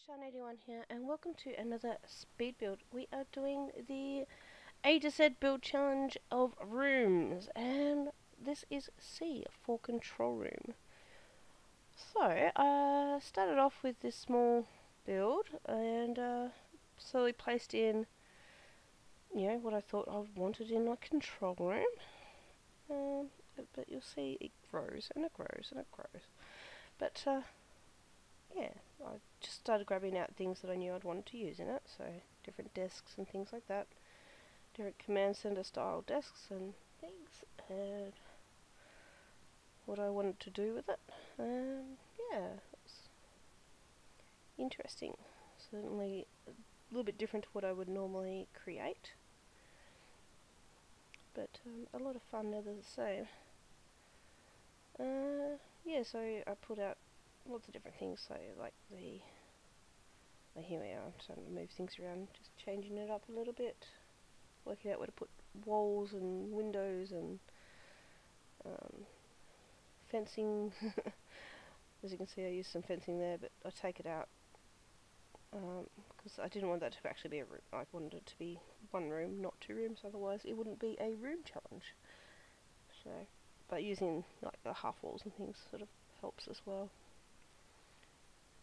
Shan81 here, and welcome to another speed build. We are doing the A to Z build challenge of rooms, and this is C for control room. So, I started off with this small build, and slowly placed in, what I thought I wanted in my control room. But you'll see it grows, and it grows, and it grows. But, yeah, I just started grabbing out things that I knew I'd wanted to use in it, so different desks and things like that, different command center style desks and things, and what I wanted to do with it, and yeah, it was interesting. Certainly a little bit different to what I would normally create, but a lot of fun nevertheless. Yeah, so I put out lots of different things, so like here we are, I'm trying to move things around, just changing it up a little bit, working out where to put walls and windows and fencing. As you can see, I used some fencing there, but I take it out because I didn't want that to actually be a room. I wanted it to be one room, not two rooms, otherwise it wouldn't be a room challenge. So, but using like the half walls and things sort of helps as well.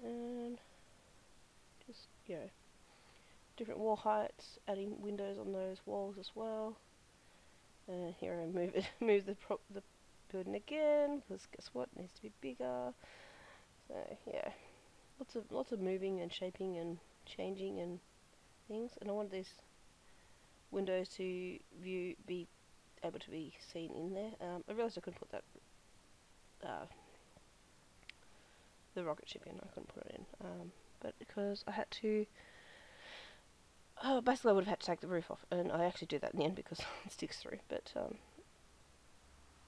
And just, different wall heights, adding windows on those walls as well. And here I move the building again, because guess what, it needs to be bigger. So yeah, lots of moving and shaping and changing and things. And I want these windows to be able to be seen in there. I realised I couldn't put that the rocket ship in. I couldn't put it in, but because I had to. Basically, I would have had to take the roof off, and I actually do that in the end because it sticks through. But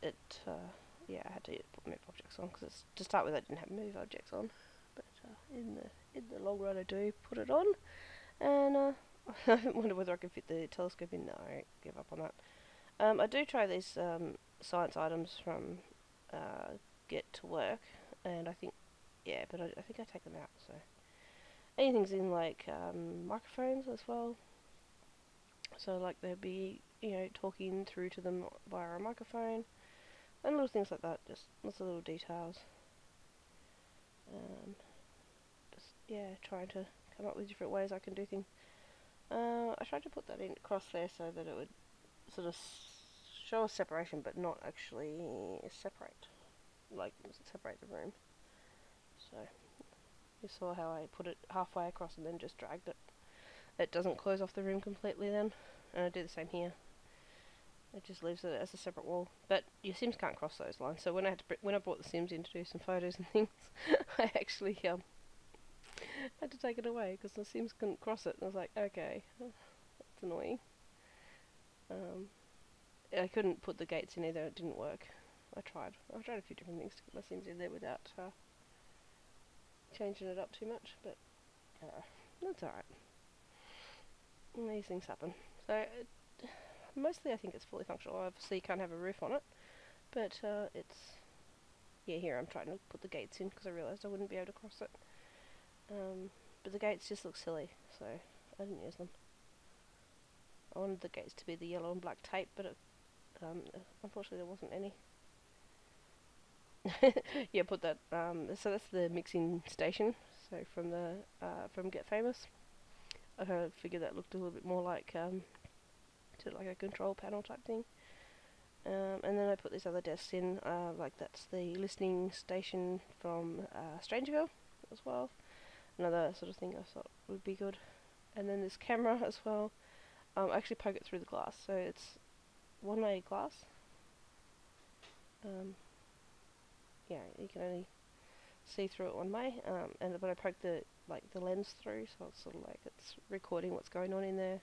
yeah, I had to put move objects on because to start with I didn't have move objects on. But in the long run, I do put it on, and I wonder whether I can fit the telescope in. No, I give up on that. I do try these science items from Get to Work, and I think, yeah, but I think I take them out. So anything's in like microphones as well. So like they'll be talking through to them via a microphone, and little things like that. Just lots of little details. Just trying to come up with different ways I can do things. I tried to put that in across there so that it would sort of show a separation, but not actually separate, like separate the room. So you saw how I put it halfway across and then just dragged it. It doesn't close off the room completely then, and I do the same here. It just leaves it as a separate wall. But your Sims can't cross those lines, so when I brought the Sims in to do some photos and things, I actually had to take it away because the Sims couldn't cross it. And I was like, okay, that's annoying. I couldn't put the gates in either. It didn't work. I tried a few different things to get my Sims in there without changing it up too much, but that's alright. These things happen. So mostly I think it's fully functional. Obviously you can't have a roof on it, but it's, here I'm trying to put the gates in because I realised I wouldn't be able to cross it. But the gates just look silly, so I didn't use them. I wanted the gates to be the yellow and black tape, but unfortunately there wasn't any. Yeah, put that. So that's the mixing station. So from Get Famous, I figured that looked a little bit more like like a control panel type thing. And then I put these other desks in, like that's the listening station from Strangerville as well. Another sort of thing I thought would be good. And then this camera as well. I actually poke it through the glass, so it's one-way glass. Yeah, you can only see through it one way. But I poke the lens through, so it's sort of like it's recording what's going on in there.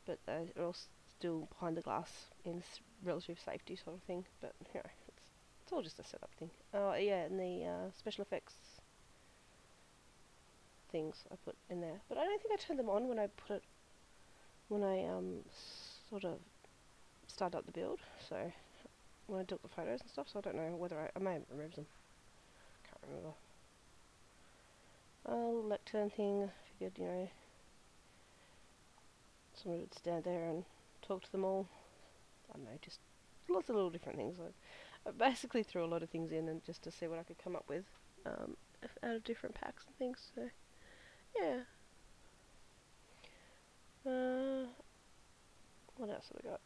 But it all still behind the glass in relative safety sort of thing. But it's all just a setup thing. Oh yeah, and the special effects things I put in there. But I don't think I turned them on when I sort of started up the build. So when I took the photos and stuff. So I don't know whether I may have removed them. Can't remember. lectern thing. Figured, you know, someone would stand there and talk to them all. I don't know, just lots of little different things. I basically threw a lot of things in and just to see what I could come up with out of different packs and things. So yeah. What else have I got?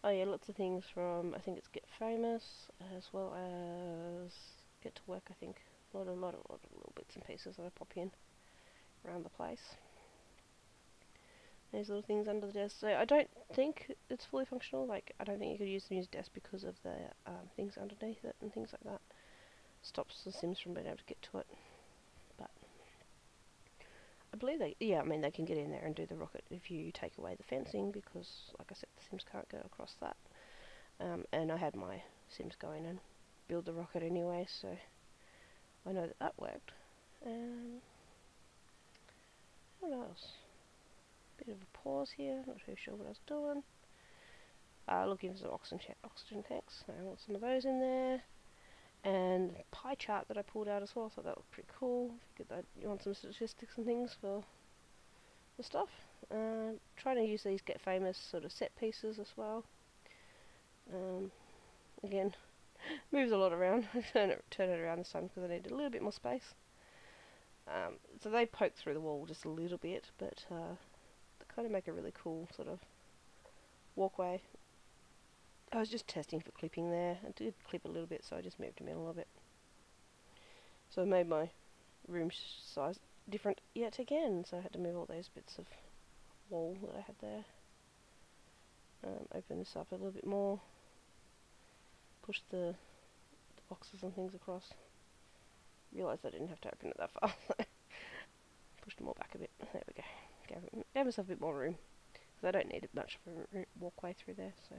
Oh yeah, lots of things from, I think it's Get Famous, as well as Get to Work, I think. A lot of little bits and pieces that I pop in around the place. These little things under the desk. So I don't think it's fully functional. Like, I don't think you could use the music desk because of the things underneath it and things like that. Stops the Sims from being able to get to it. But I believe they can get in there and do the rocket if you take away the fencing, because, like I said, the Sims can't go across that. And I had my Sims go in and build the rocket anyway, so I know that worked. What else? Bit of a pause here, not too sure what I was doing. Looking for some oxygen tanks. I want some of those in there. And pie chart that I pulled out as well, so that looked pretty cool. Figured that you want some statistics and things for the stuff. Trying to use these Get Famous sort of set pieces as well. Again, moves a lot around. turn it around this time because I needed a little bit more space. So they poke through the wall just a little bit, but they kind of make a really cool sort of walkway. I was just testing for clipping there. I did clip a little bit, so I just moved them in a little bit. So I made my room size different yet again, so I had to move all those bits of wall that I had there. Open this up a little bit more. Push the boxes and things across. Realised I didn't have to open it that far. Pushed them all back a bit. There we go. Gave myself a bit more room, because I don't need much of a walkway through there, so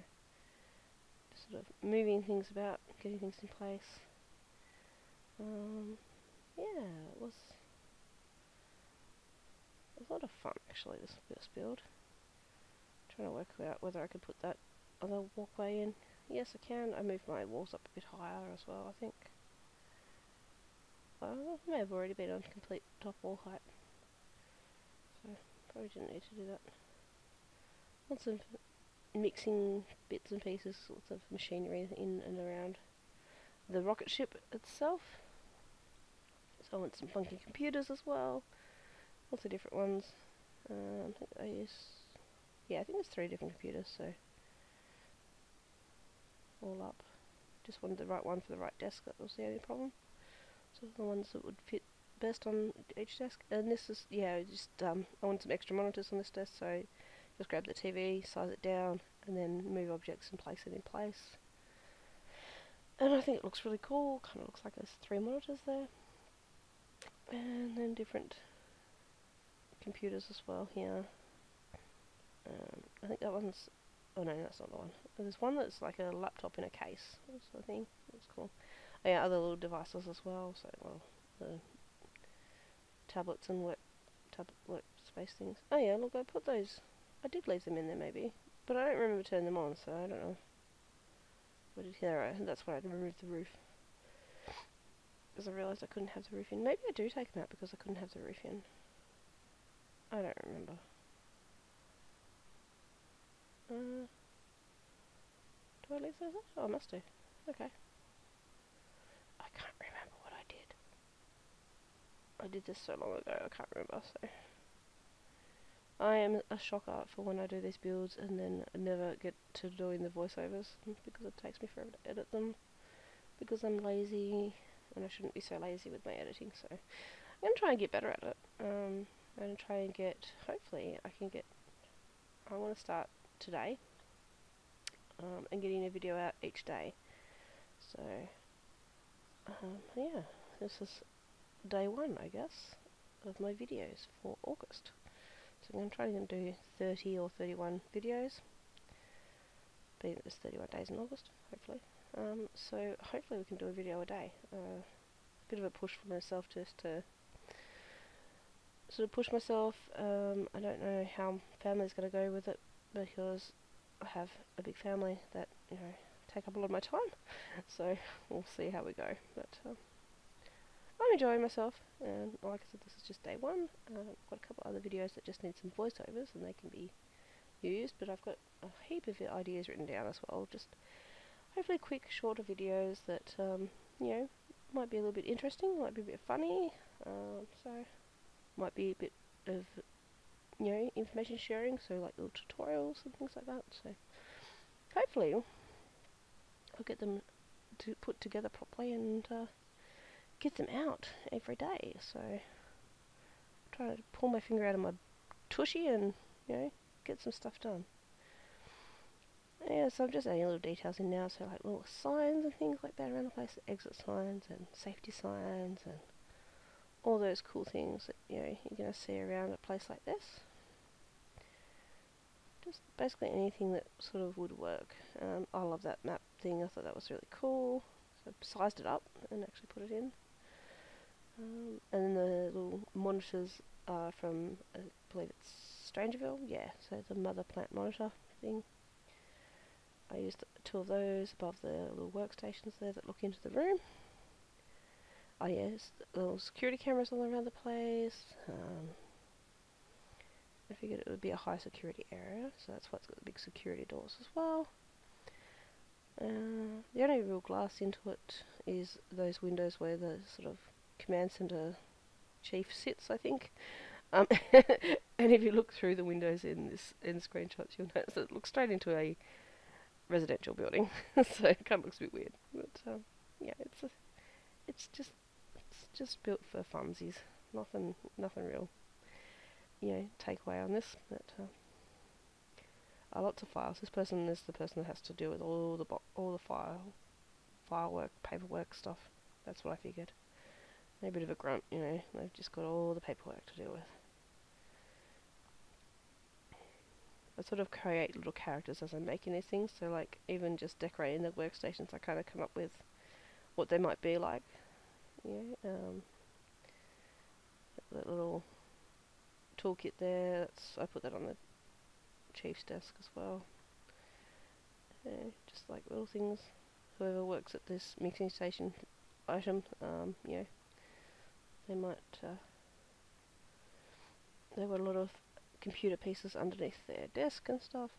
just sort of moving things about, getting things in place. Yeah, it was a lot of fun actually, this build. Trying to work out whether I could put that other walkway in. Yes, I can. I moved my walls up a bit higher as well, I think. I may have already been on complete top wall height, so probably didn't need to do that. Lots of mixing bits and pieces, lots of machinery in and around the rocket ship itself. So I want some funky computers as well. Lots of different ones. I think I think there's 3 different computers, so all up. Just wanted the right one for the right desk, that was the only problem. So the ones that would fit best on each desk. And this is, I want some extra monitors on this desk, so just grab the TV, size it down, and then move objects and place it in place. And I think it looks really cool. Kind of looks like there's 3 monitors there. And then different computers as well here. I think that one's, oh no, that's not the one. There's one that's like a laptop in a case. That's the thing. That's cool. Oh yeah, other little devices as well. So, well, the tablets and workspace things. Oh yeah, look, I put those. I did leave them in there maybe, but I don't remember turning them on, so I don't know. What did here? Right, that's why I removed the roof, because I realised I couldn't have the roof in. Maybe I do take them out because I couldn't have the roof in. I don't remember. Do I leave those off? Oh, I must do. Okay. I can't remember what I did. I did this so long ago, I can't remember, so. I am a shocker for when I do these builds and then I never get to doing the voiceovers because it takes me forever to edit them. Because I'm lazy, and I shouldn't be so lazy with my editing, so I'm going to try and get better at it. I'm going to try and get, hopefully I can get, I want to start today and getting a video out each day. So, yeah, this is day 1, I guess, of my videos for August. So I'm going to try and do 30 or 31 videos, being that there's 31 days in August, hopefully. So hopefully we can do a video a day. A bit of a push for myself, just to sort of push myself. I don't know how family's going to go with it, because I have a big family that, take up a lot of my time. So we'll see how we go. But I'm enjoying myself, and like I said, this is just day one. I've got a couple other videos that just need some voiceovers, and they can be used, but I've got a heap of ideas written down as well. Just hopefully quick, shorter videos that, you know, might be a little bit interesting, might be a bit funny, so might be a bit of, you know, information sharing, so like little tutorials and things like that. So hopefully I'll get them to put together properly and get them out every day. So trying to pull my finger out of my tushy and, you know, get some stuff done. Yeah, so I'm just adding little details in now, so like little signs and things like that around the place, exit signs and safety signs and all those cool things that, you know, you're going to see around a place like this. Just basically anything that sort of would work. I love that map thing, I thought that was really cool. So I sized it up and actually put it in. And then the little monitors are from, I believe it's Strangerville, yeah, so the mother plant monitor thing. I used 2 of those above the little workstations there that look into the room. Oh yes, little security cameras all around the place. I figured it would be a high security area, so that's why it's got the big security doors as well. The only real glass into it is those windows where the sort of command center chief sits, I think. And if you look through the windows in screenshots, you'll notice that it looks straight into a residential building, so it kind of looks a bit weird. But yeah, it's just built for funsies. Nothing real, you know, takeaway on this. But lots of files. This person is the person that has to deal with all the file work, paperwork stuff. That's what I figured. They're a bit of a grunt, you know. They've just got all the paperwork to deal with. I sort of create little characters as I'm making these things. So like even just decorating the workstations, I kind of come up with what they might be like. Yeah. That little toolkit there. I put that on the chief's desk as well. Just like little things. Whoever works at this mixing station item, you know, they might. They've got a lot of computer pieces underneath their desk and stuff.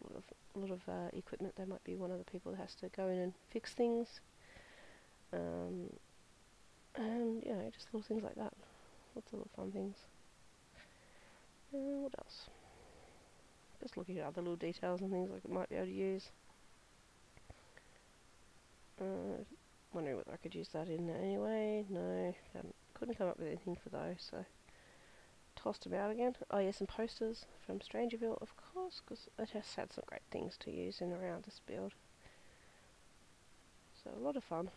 A lot of equipment. They might be one of the people that has to go in and fix things. And you know, just little things like that. Lots of little fun things. What else? Just looking at other little details and things like I might be able to use. Wondering whether I could use that in anyway. No, couldn't come up with anything for those, so tossed them out again. Oh yeah, some posters from Strangerville, of course, because it has had some great things to use in around this build. So a lot of fun.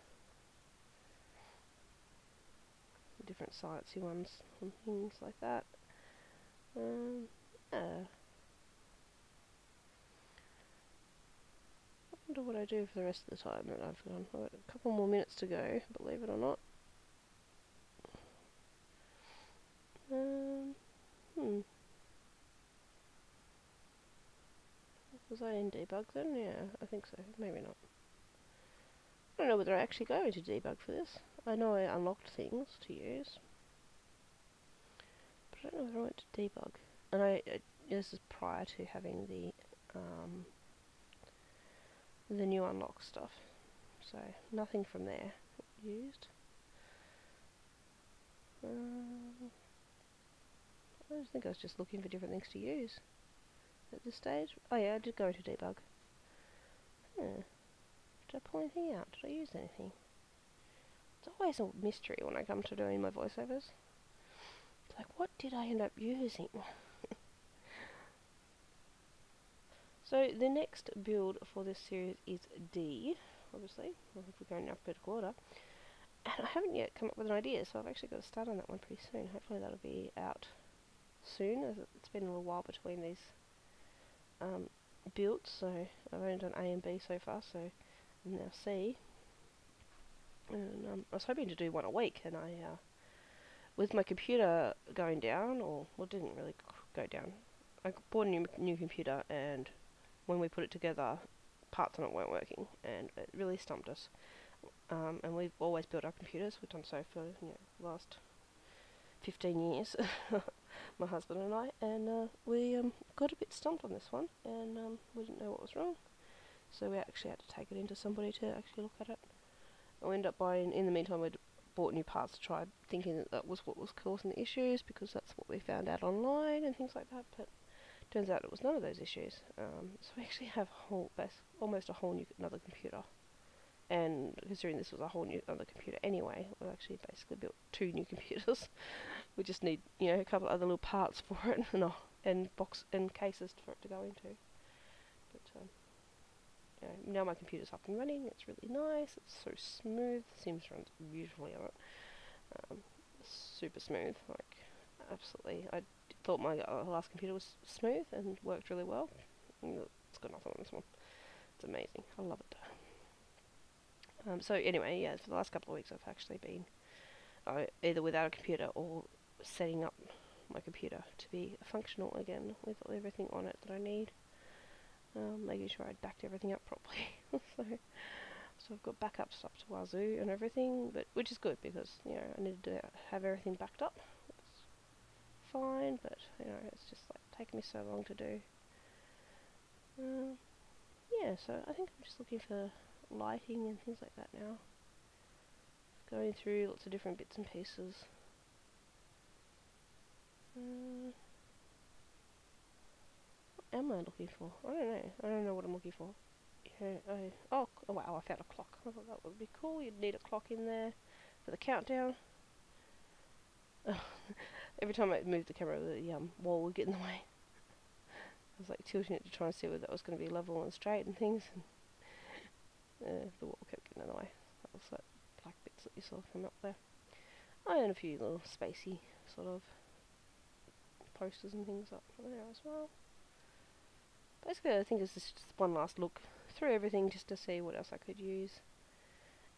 Different sciencey ones and things like that. Yeah. I wonder what I do for the rest of the time that I've got. I've got a couple more minutes to go, believe it or not. Was I in debug then? Yeah, I think so. Maybe not. I don't know whether I actually go into debug for this. I know I unlocked things to use, but I don't know whether I went to debug. And this is prior to having the new unlock stuff. So nothing from there used. I think I was just looking for different things to use at this stage. Oh yeah, I did go into debug. Did I pull anything out? Did I use anything? It's always a mystery when I come to doing my voiceovers. It's like, what did I end up using? So the next build for this series is D, obviously, if we're going in alphabetical order. And I haven't yet come up with an idea, so I've actually got to start on that one pretty soon. Hopefully that'll be out soon, as it's been a little while between these builds, so I've only done A and B so far, so I'm now C. And I was hoping to do one a week, and with my computer going down, well, it didn't really go down. I bought a new computer, and when we put it together, parts on it weren't working, and it really stumped us. and we've always built our computers. We've done so for the last 15 years, my husband and I, and we got a bit stumped on this one, and we didn't know what was wrong, so we actually had to take it into somebody to actually look at it. We ended up buying, in the meantime, we'd bought new parts to try, thinking that that was what was causing the issues, because that's what we found out online and things like that, but turns out it was none of those issues. So we actually have almost a whole new another computer. And considering this was a whole new other computer anyway, we actually basically built 2 new computers. We just need, a couple of other little parts for it, and box and cases for it to go into. But now my computer's up and running. It's really nice. It's so smooth. Sims runs beautifully on it. Super smooth, like absolutely. I thought my last computer was smooth and worked really well. It's got nothing on this one. It's amazing. I love it. So anyway, yeah, for the last couple of weeks I've actually been either without a computer or setting up my computer to be functional again with everything on it that I need. Making sure I'd backed everything up properly. so I've got backups up to wazoo and everything, but which is good because I needed to have everything backed up. It's fine, but it's just like taking me so long to do. Yeah, so I think I'm just looking for lighting and things like that now. Going through lots of different bits and pieces. What am I looking for? I don't know. I don't know what I'm looking for. Oh wow, I found a clock. I thought that would be cool. You'd need a clock in there for the countdown. Every time I moved the camera, the wall would get in the way. I was like tilting it to try and see whether that was going to be level and straight and things. And the wall kept getting in the way. That was like black bits that you saw come up there. And a few little spacey sort of posters and things up there as well. Basically, I think it's just one last look through everything just to see what else I could use.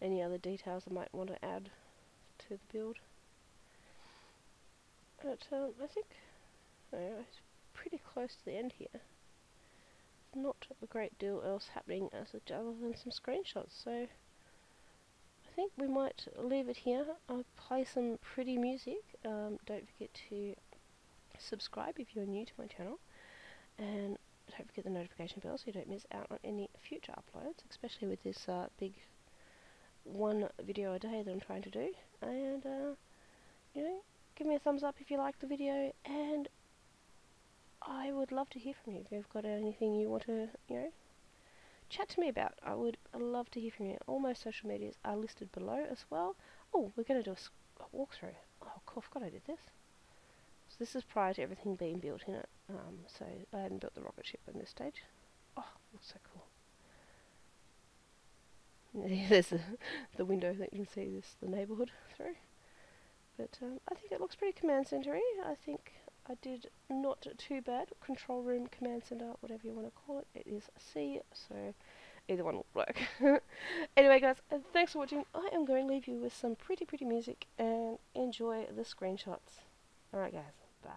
Any other details I might want to add to the build. But I think it's pretty close to the end here. Not a great deal else happening other than some screenshots, so I think we might leave it here. I'll play some pretty music. Don't forget to subscribe if you're new to my channel, and don't forget the notification bell so you don't miss out on any future uploads, especially with this big 1 video a day that I'm trying to do. And give me a thumbs up if you like the video, and I would love to hear from you if you've got anything you want to chat to me about. I would love to hear from you. All my social medias are listed below as well. Oh, we're going to do a walkthrough. Oh cool, I forgot I did this. So this is prior to everything being built in it. So I hadn't built the rocket ship in this stage. Oh, looks so cool. There's the window that you can see the neighbourhood through. But I think it looks pretty command center-y. I think I did not too bad. Control room, command center, whatever you want to call it. It is C, so either one will work. Anyway guys, thanks for watching. I am going to leave you with some pretty music and enjoy the screenshots. Alright guys, bye.